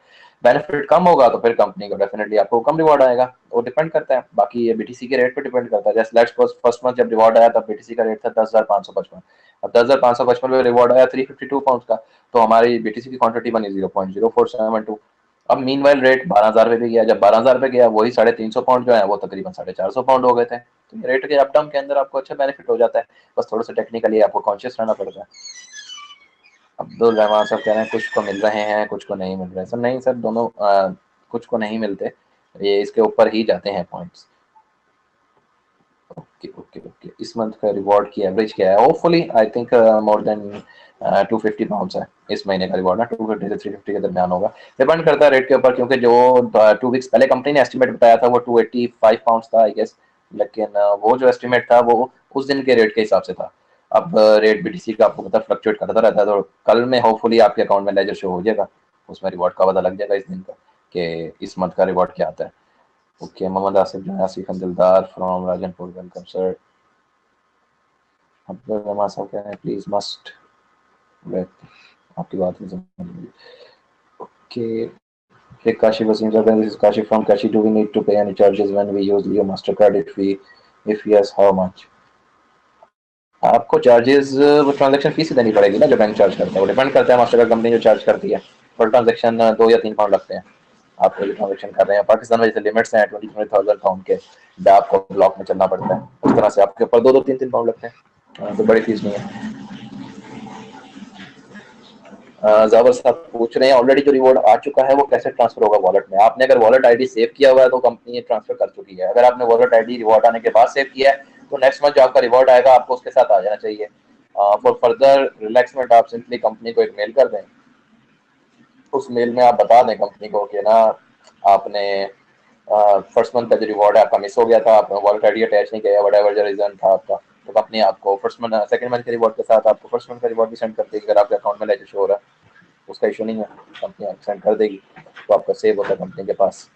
बेनिफिट कम होगा तो फिर कंपनी को डेफिनेटली आपको कम रिवॉर्ड आएगा। वो डिपेंड करता है, बाकी ये बीटीसी के रेट पे डिपेंड करता है। जैसे लेट्स सपोज फर्स्ट मंथ जब रिवॉर्ड आया तब बीटीसी का रेट था 10,555। अब 10,555 में रिवॉर्ड आया 352 पाउंड का, तो हमारी बीटीसी की क्वांटिटी बनी 0.0472। अब मीनवाइल रेट 12,000 पे भी गया, जब 12,000 पे गया वही 350 पाउंड जो है वो तकरीबन 450 पाउंड हो गए थे। तो रेट के अप डाउन के अंदर आपको अच्छा बेनिफिट हो जाता है, बस थोड़ा सा टेक्निकली आपको कॉन्शियस रहना पड़ता है। अब्दुल रहमान साहब कह रहे हैं कुछ को मिल रहे हैं कुछ को नहीं मिल रहे। सर नहीं सर, दोनों कुछ को नहीं मिलते, ये इसके ऊपर ही जाते हैं पॉइंट्स। ओके ओके ओके, इस मंथ का रिवॉर्ड की एवरेज क्या है? Hopefully I think more than 250 pounds है इस महीने का रिवॉर्ड ना, 250 से 350 के दरमियान होगा। डिपेंड करता है रेट के ऊपर, क्योंकि जो 2 वीक्स पहले कंपनी ने एस्टिमेट बताया था वो 285 पाउंड्स था आई गेस, लेकिन वो जो एस्टिमेट था वो उस दिन के रेट के हिसाब से था। अब रेट बीटीसी का आपको पता फ्लक्चुएट करता रहता है, तो कल में होपफुली आपके अकाउंट में लेजर शो हो जाएगा, उसमें रिवॉर्ड का पता लग जाएगा इस दिन का कि इस मंथ का रिवॉर्ड क्या आता है। ओके, मोहम्मद आसिफ जो है, आसिफ दिलदार from Rajanpur, welcome sir. Abdul Rahman साहब कह रहे हैं प्लीज मस्ट वेट, आपकी बात नहीं समझ। Okay, Hey Kashi Wasim sir, this is Kashi from Kashi. Do we need to pay any charges when we use Leo Mastercard? If yes, how much? आपको charges वो ट्रांजैक्शन फीस ही देनी पड़ेगी ना जो बैंक चार्ज करता है, वो depend करता है मास्टरकार्ड कंपनी जो चार्ज करती है। पर ट्रांजैक्शन 2 या 3 पाउंड लगते हैं आपको जो ट्रांजैक्शन कर रहे हैं। पाकिस्तान में जैसे लिमिट्स हैं 20,000 पाउंड के, आपको ब्लॉक में चलना पड़ता है, उस तरह से आपके ऊपर 2-3 पाउंड लगते हैं। तो बड़ी फीस नहीं है। जावर साहब पूछ रहे हैं ऑलरेडी जो रिवॉर्ड आ चुका है वो कैसे ट्रांसफर होगा वॉलेट में? आपने अगर वॉलेट आईडी सेव किया हुआ है तो कंपनी ट्रांसफर कर चुकी है। अगर आपने वॉलेट आईडी रिवॉर्ड आने के बाद सेव किया है तो नेक्स्ट मंथ जो आपका रिवॉर्ड आएगा आपको उसके साथ आ जाना चाहिए। फॉर फर्दर रिलैक्समेंट आप सिंपली कंपनी को एक मेल कर दें, उस मेल में आप बता दें कंपनी को कि ना आपने फर्स्ट मंथ का जो रिवॉर्ड है आपका मिस हो गया था, आपने वॉलेट आईडी अटैच नहीं किया, वट एवर जो रीजन था आपका, तो कंपनी आपको फर्स्ट मंथ सेकंड मंथ के रिवॉर्ड के साथ आपको फर्स्ट मंथ का रिवॉर्ड भी सेंड कर देगी। अगर आपके अकाउंट में लेजर शो हो रहा है उसका इशू नहीं है, कंपनी आपको सेंड कर देगी, तो आपका सेव होता है कंपनी के पास।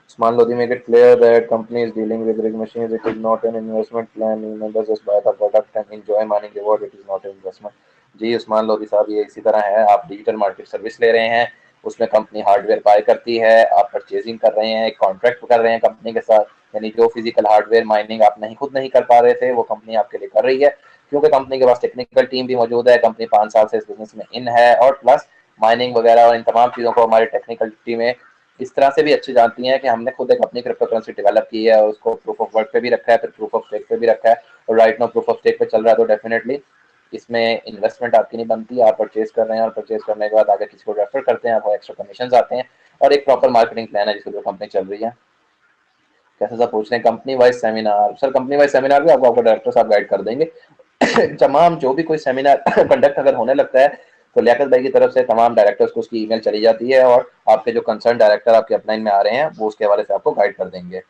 Usman Lodi make it clear that company is dealing with rig machines. It is not an investment plan. You members just buy the product and enjoy mining reward. It is not an investment. जी उस्मान लोधी साहब, ये इसी तरह है, आप digital market service ले रहे हैं, उसमें कंपनी हार्डवेयर बाय करती है, आप परचेजिंग कर रहे हैं, एक कॉन्ट्रैक्ट कर रहे हैं कंपनी के साथ, यानी जो फिजिकल हार्डवेयर माइनिंग आप नहीं खुद नहीं कर पा रहे थे वो कंपनी आपके लिए कर रही है, क्योंकि कंपनी के पास टेक्निकल टीम भी मौजूद है, कंपनी 5 साल से इस बिजनेस में इन है, और प्लस माइनिंग वगैरह और इन तमाम चीज़ों को हमारी टेक्निकल टीमें इस तरह से भी अच्छी जानती हैं कि हमने खुद एक अपनी क्रिप्टो करेंसी डेवलप की है और उसको प्रूफ ऑफ वर्क पे भी रखा है, फिर प्रूफ ऑफ स्टेक पे भी रखा है, और right now proof of stake पे चल रहा है। तो डेफिनेटली इसमें इन्वेस्टमेंट आपकी नहीं बनती, आप परचेज कर रहे हैं और परचेज करने के बाद आगे किसी को रेफर करते हैं, आपको एक्स्ट्रा कमीशन आते हैं, और एक प्रॉपर मार्केटिंग प्लान है जिसको जो कंपनी चल रही है। कैसे सब पूछ रहे हैं company wise seminar? Sir company wise seminar भी आपको आपको डायरेक्टर साहब गाइड कर देंगे। तमाम जो भी कोई सेमिनार कंडक्ट अगर होने लगता है तो लियाकत भाई की तरफ से तमाम डायरेक्टर्स को उसकी ईमेल चली जाती है, और आपके जो कंसर्न डायरेक्टर आपके अपलाइन में आ रहे हैं वो उसके हवाले से आपको गाइड कर देंगे।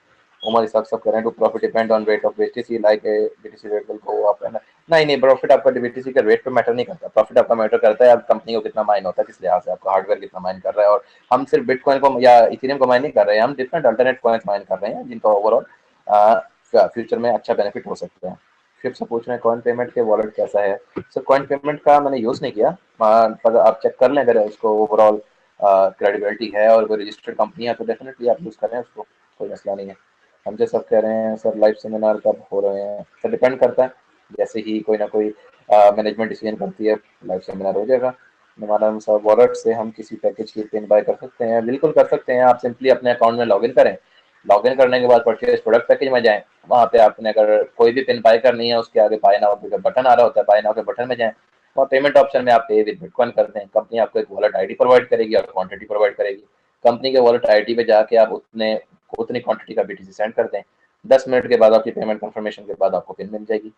उमर इसाक सब कह रहे हैं to profit depend on rate of BTC like a BTC rate will go up and नहीं नहीं, प्रॉफिट आपका बीटीसी के रेट पे मैटर नहीं करता, प्रॉफिट आपका मैटर करता है आप कंपनी को कितना माइन होता है, किस लिहाज से आपका हार्डवेयर कितना माइन कर रहा है। और हम सिर्फ बिटकॉइन को या इथेरियम को माइन नहीं कर रहे हैं, हम डिफरेंट अल्टरनेट कॉइन्स माइन कर रहे हैं जिनका ओवरऑल फ्यूचर में अच्छा बेनिफिट हो सकता है। फिर से पूछ रहे हैं कॉइन पेमेंट के वॉलेट कैसा है? सर कॉइन पेमेंट का मैंने यूज़ नहीं किया, पर आप चेक कर लें अगर उसको ओवरऑल क्रेडिबिलिटी है और वो रजिस्टर्ड कंपनी है तो डेफिनेटली आप यूज़ करें उसको, कोई मसला नहीं है। हम जो सब कह रहे हैं सर लाइव सेमिनार कब हो रहे हैं? सर डिपेंड करता है, जैसे ही कोई ना कोई मैनेजमेंट डिसीजन करती है लाइव सेमिनार हो जाएगा। हमारा सर वॉलेट से हम किसी पैकेज की पिन बाय कर सकते हैं? बिल्कुल कर सकते हैं, आप सिंपली अपने अकाउंट में लॉगिन करें, लॉगिन करने के बाद परचेज प्रोडक्ट पैकेज में जाएं, वहाँ पे आपने अगर कोई भी पिन बाय करनी है उसके आगे बाय नाउ का बटन आ रहा होता है, बाय नाउ के बटन में जाएं, और पेमेंट ऑप्शन में आप पे विद बिटकॉइन कर दें, कंपनी आपको एक वॉलेट आईडी प्रोवाइड करेगी और क्वांटिटी प्रोवाइड करेगी। कंपनी के वॉलेट आईडी पे जाके आप उतनी क्वांटिटी का बीटीसी सेंड कर दें, 10 मिनट के बाद आपकी पेमेंट कंफर्मेशन के बाद आपको पिन मिल जाएगी।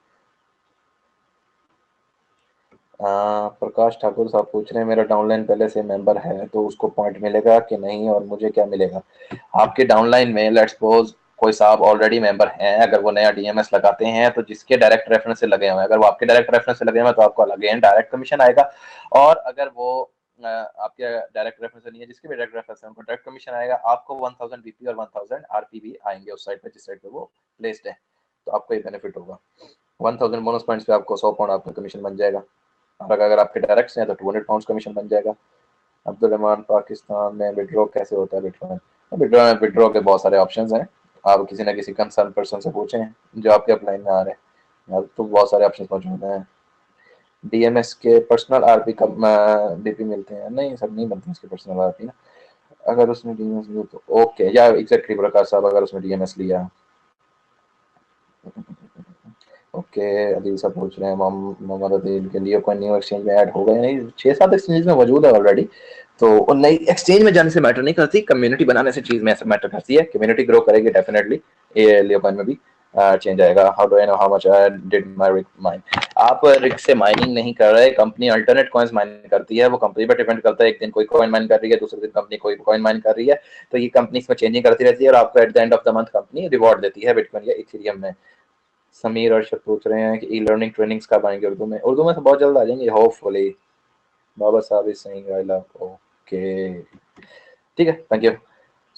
प्रकाश ठाकुर साहब पूछ रहे हैं मेरा डाउनलाइन पहले से मेंबर है तो उसको पॉइंट मिलेगा कि नहीं और मुझे क्या मिलेगा? आपके डाउनलाइन में लेट्स सपोज कोई साहब ऑलरेडी मेंबर हैं, अगर वो नया डीएमएस लगाते हैं तो जिसके डायरेक्ट रेफरेंस से लगे हुए हैं, अगर वो आपके डायरेक्ट रेफरेंस से लगे हुए हैं तो आपको अगेन डायरेक्ट कमीशन आएगा। और अगर वो आपके डायरेक्ट रेफरेंस से नहीं है, जिसके भी डायरेक्ट रेफरेंस है उनको डायरेक्ट कमीशन आएगा। आपको 1000 बीपी और 1000 आरपी भी आएंगे उस साइड पे जिस साइड पे वो प्लेस्ड है, तो आपको ये बेनिफिट होगा। 1000 बोनस पॉइंट्स पे आपको 100 पाउंड आपका कमीशन बन जाएगा, और अगर आपके डायरेक्ट हैं तो 200 पाउंड कमीशन बन जाएगा। अब्दुल रहमान पाकिस्तान में विड्रॉ कैसे होता है बिटकॉइन? विड्रॉ के बहुत सारे ऑप्शंस हैं, आप किसी ना किसी कंसर्न पर्सन से पूछें जो आपके अपलाइन में आ रहे हैं, तो बहुत सारे ऑप्शन मौजूद हैं। डीएमएस के पर्सनल आरपी कब बीपी मिलते हैं? नहीं सर, नहीं बनते उसके पर्सनल आरपी ना। अगर उसने डीएमएस लिया तो ओके, या एग्जैक्टली प्रकाश साहब, अगर उसने डीएमएस लिया। ओके, अदील साहब पूछ रहे हैं मोहम्मद अदील के लिए कोई न्यू एक्सचेंज में ऐड हो गए? नहीं, 6-7 एक्सचेंज में मौजूद है ऑलरेडी, तो नई एक्सचेंज में जाने से मैटर नहीं करती, कम्युनिटी बनाने से चीज में मैटर करती है। कम्युनिटी ग्रो करेगी डेफिनेटली, ये लियोकॉइन में भी चेंज आएगा। How do I know how much I did my rig mine? आप रिग से माइनिंग नहीं कर रहे, कंपनी अल्टरनेट कॉइन्स माइनिंग करती है, वो कंपनी पर डिपेंड करता है। एक दिन कोई कॉइन माइन कर रही है, दूसरे दिन कंपनी कोई कॉइन माइन कर रही है, तो ये कंपनी इसमें चेंजिंग करती रहती है और आपको at the end of the month company reward देती है बिटकॉइन या इथेरियम में। समीर अर्शद पूछ रहे हैं कि ई लर्निंग ट्रेनिंग्स कब आएंगे उर्दू में? उर्दू में तो बहुत जल्द आ जाएंगे होपफुली। बाबा साहब is saying I love, okay, ठीक है, थैंक यू।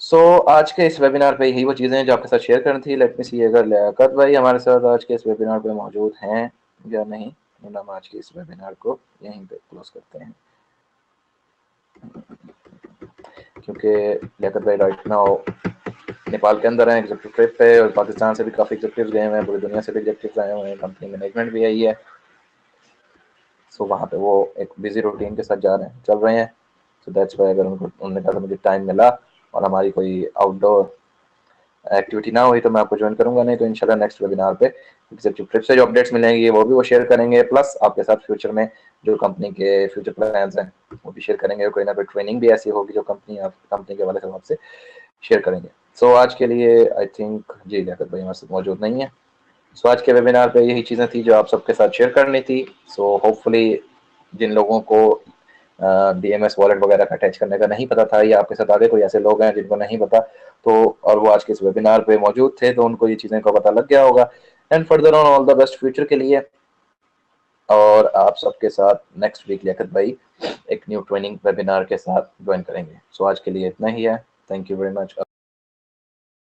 सो आज के इस वेबिनार पे यही वो चीज़ें हैं जो आपके साथ शेयर करनी थी। लेट मी सी अगर लियाकत भाई हमारे साथ आज के इस वेबिनार पे मौजूद हैं या नहीं। हम आज के इस वेबिनार को यहीं पे क्लोज करते हैं, क्योंकि लियाकत भाई राइट नाउ नेपाल के अंदर हैं एग्जीक्यूटिव ट्रिप पे, और पाकिस्तान से भी काफ़ी एग्जीक्यूटिव गए हुए हैं, पूरी दुनिया से भी एग्जीक्टिव आए हुए हैं, कंपनी मैनेजमेंट भी आई है। सो वहाँ पे वो एक बिजी रूटीन के साथ जा रहे हैं, चल रहे हैं। सो दैट्स वाई अगर उनको उन्होंने कहा मुझे टाइम मिला और हमारी कोई आउटडोर एक्टिविटी ना हुई तो मैं आपको ज्वाइन करूंगा, नहीं तो इंशाल्लाह नेक्स्ट वेबिनार पे एग्जीक्यूटिव ट्रिप से जो अपडेट्स मिलेंगी वो भी वो शेयर करेंगे, प्लस आपके साथ फ्यूचर में जो कंपनी के फ्यूचर प्लान्स हैं वो भी शेयर करेंगे। कोई ना कोई ट्रेनिंग भी ऐसी होगी जो कंपनी के वाले से आपसे शेयर करेंगे। सो आज के लिए आई थिंक जी लियाकत भाई हमारे साथ मौजूद नहीं है। सो आज के वेबिनार पे यही चीज़ें थी जो आप सबके साथ शेयर करनी थी। सो होपफुली जिन लोगों को डीएमएस वॉलेट वगैरह का अटैच करने का नहीं पता था, या आपके साथ आगे कोई ऐसे लोग हैं जिनको नहीं पता, तो और वो आज के इस वेबिनार पे मौजूद थे तो उनको ये चीज़ें का पता लग गया होगा। And further on all the best future के लिए। और आप सबके साथ नेक्स्ट वीक लियाकत भाई एक न्यू ट्रेनिंग वेबिनार के साथ ज्वाइन करेंगे। सो आज के लिए इतना ही है, थैंक यू वेरी मच।